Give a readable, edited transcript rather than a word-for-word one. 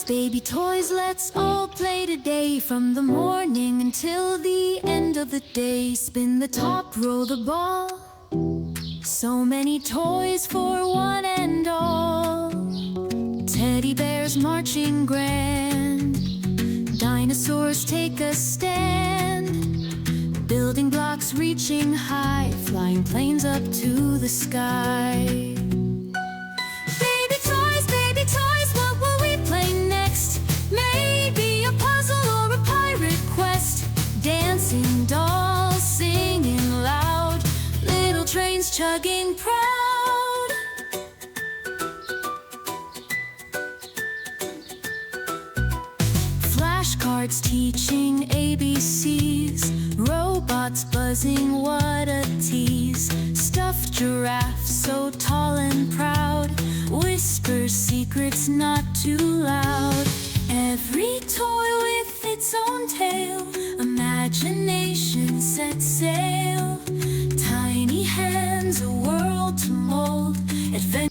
Baby toys, let's all play today. From the morning until the end of the day. Spin the top, roll the ball. So many toys for one and all. Teddy bears marching grand. Dinosaurs take a stand. Building blocks reaching high. Flying planes up to the sky. Baby toys, what will we play next? Maybe a puzzle or a pirate quest. Dancing dolls singing loud. Little trains chugging proud. Flashcards teaching ABCs. Robots buzzing, what a tease. Stuffed giraffes so tall and proud. Whispers secrets not too loud. Every toy with its own tale. Imagination sets sail. Tiny hands, a world to mold. Adventure